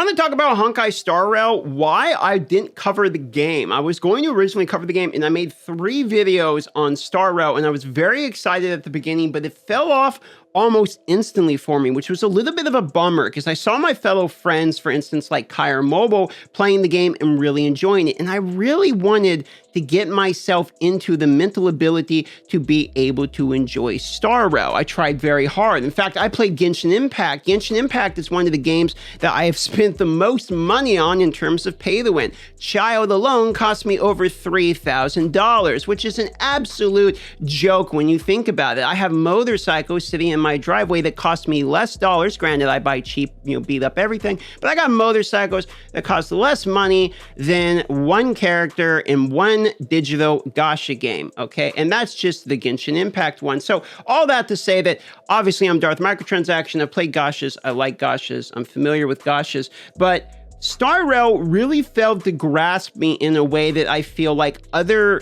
Want to talk about Honkai Star Rail? Why I didn't cover the game. I was going to originally cover the game, and I made 3 videos on Star Rail, and I was very excited at the beginning, but it fell off almost instantly for me, which was a little bit of a bummer because I saw my fellow friends, for instance, like Kyr Mobile, playing the game and really enjoying it. And I really wanted to get myself into the mental ability to be able to enjoy Star Rail. I tried very hard. In fact, I played Genshin Impact. Genshin Impact is one of the games that I have spent the most money on in terms of pay to win. Child alone cost me over $3,000, which is an absolute joke when you think about it. I have motorcycles sitting in my driveway that cost me less dollars. Granted, I buy cheap, beat up everything, but I got motorcycles that cost less money than one character in one digital gacha game, okay? And that's just the Genshin Impact one. So all that to say that obviously I'm Darth Microtransaction. I've played gachas. I like gachas. I'm familiar with gachas, but Star Rail really failed to grasp me in a way that I feel like other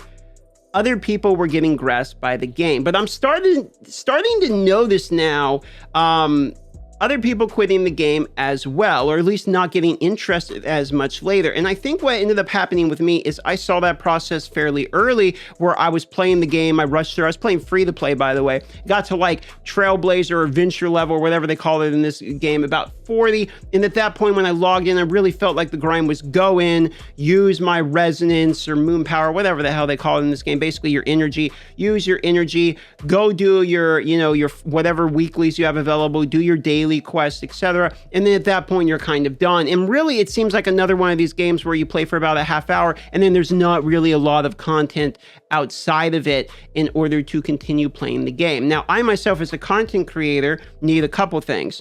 people were getting grasped by the game. But I'm starting to notice now other people quitting the game as well, or at least not getting interested as much later. And I think what ended up happening with me is I saw that process fairly early where I was playing the game, I rushed through, I was playing free to play, by the way, got to like Trailblazer or Venture level or whatever they call it in this game, about 40. And at that point when I logged in, I really felt like the grind was go in, use my resonance or moon power, whatever the hell they call it in this game, basically your energy, use your energy, go do your, your whatever weeklies you have available, do your daily quests, etc. And then at that point, you're kind of done. And really, it seems like another one of these games where you play for about a half hour, and then there's not really a lot of content outside of it in order to continue playing the game. Now, I myself, as a content creator, need a couple things.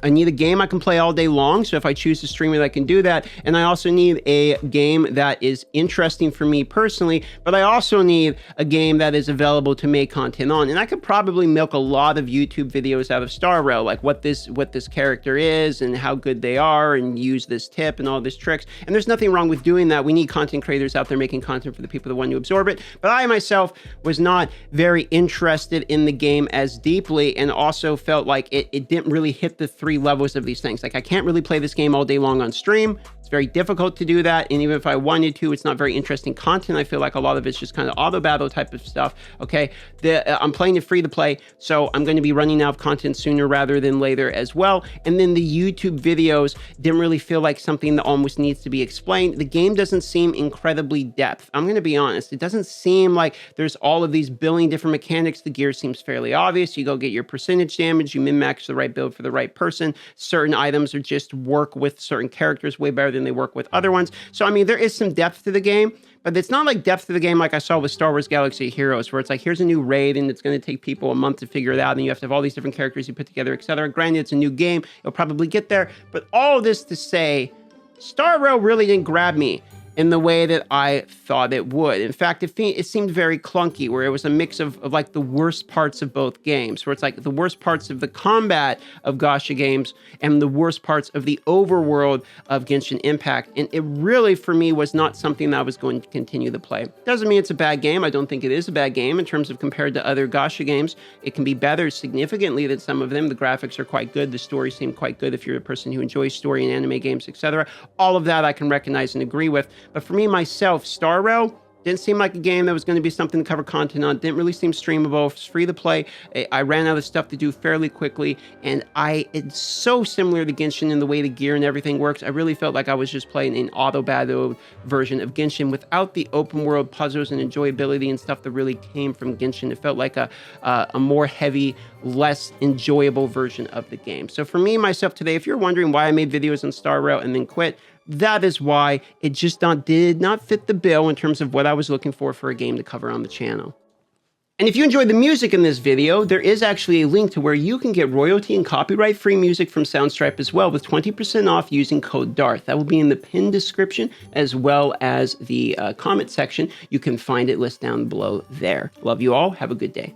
I need a game I can play all day long, so if I choose to stream it, I can do that. And I also need a game that is interesting for me personally, but I also need a game that is available to make content on. And I could probably milk a lot of YouTube videos out of Star Rail, like what this character is and how good they are, and use this tip and all this tricks. And there's nothing wrong with doing that. We need content creators out there making content for the people that want to absorb it. But I myself was not very interested in the game as deeply, and also felt like it didn't really hit the 3 levels of these things. Like, I can't really play this game all day long on stream. It's very difficult to do that. And even if I wanted to, it's not very interesting content. I feel like a lot of it's just kind of auto battle type of stuff. Okay. I'm playing it free to play, so I'm going to be running out of content sooner rather than later as well. And then the YouTube videos didn't really feel like something that almost needs to be explained. The game doesn't seem incredibly depth. I'm going to be honest. It doesn't seem like there's all of these billion different mechanics. The gear seems fairly obvious. You go get your percentage damage, you min-max the right build for the right person. Certain items are just work with certain characters way better than they work with other ones. So, I mean, there is some depth to the game, but it's not like depth to the game like I saw with Star Wars Galaxy of Heroes, where it's like, here's a new raid and it's going to take people a month to figure it out, and you have to have all these different characters you put together, etc. Granted, it's a new game. You'll probably get there, but all this to say, Star Rail really didn't grab me in the way that I thought it would. In fact, it seemed very clunky, where it was a mix of like the worst parts of both games, where it's like the worst parts of the combat of gacha games and the worst parts of the overworld of Genshin Impact. And it really, for me, was not something that I was going to continue to play. Doesn't mean it's a bad game. I don't think it is a bad game in terms of compared to other gacha games. It can be better significantly than some of them. The graphics are quite good. The story seemed quite good if you're a person who enjoys story and anime games, etc. All of that I can recognize and agree with. But for me, myself, Star Rail didn't seem like a game that was going to be something to cover content on. Didn't really seem streamable. It's free to play. I ran out of stuff to do fairly quickly, and it's so similar to Genshin in the way the gear and everything works. I really felt like I was just playing an auto battle version of Genshin without the open world puzzles and enjoyability and stuff that really came from Genshin. It felt like a more heavy, less enjoyable version of the game. So for me, myself today, if you're wondering why I made videos on Star Rail and then quit, that is why it just did not fit the bill in terms of what I was looking for a game to cover on the channel. And if you enjoyed the music in this video, there is actually a link to where you can get royalty and copyright-free music from Soundstripe as well, with 20% off using code DARTH. That will be in the pinned description as well as the comment section. You can find it listed down below there. Love you all. Have a good day.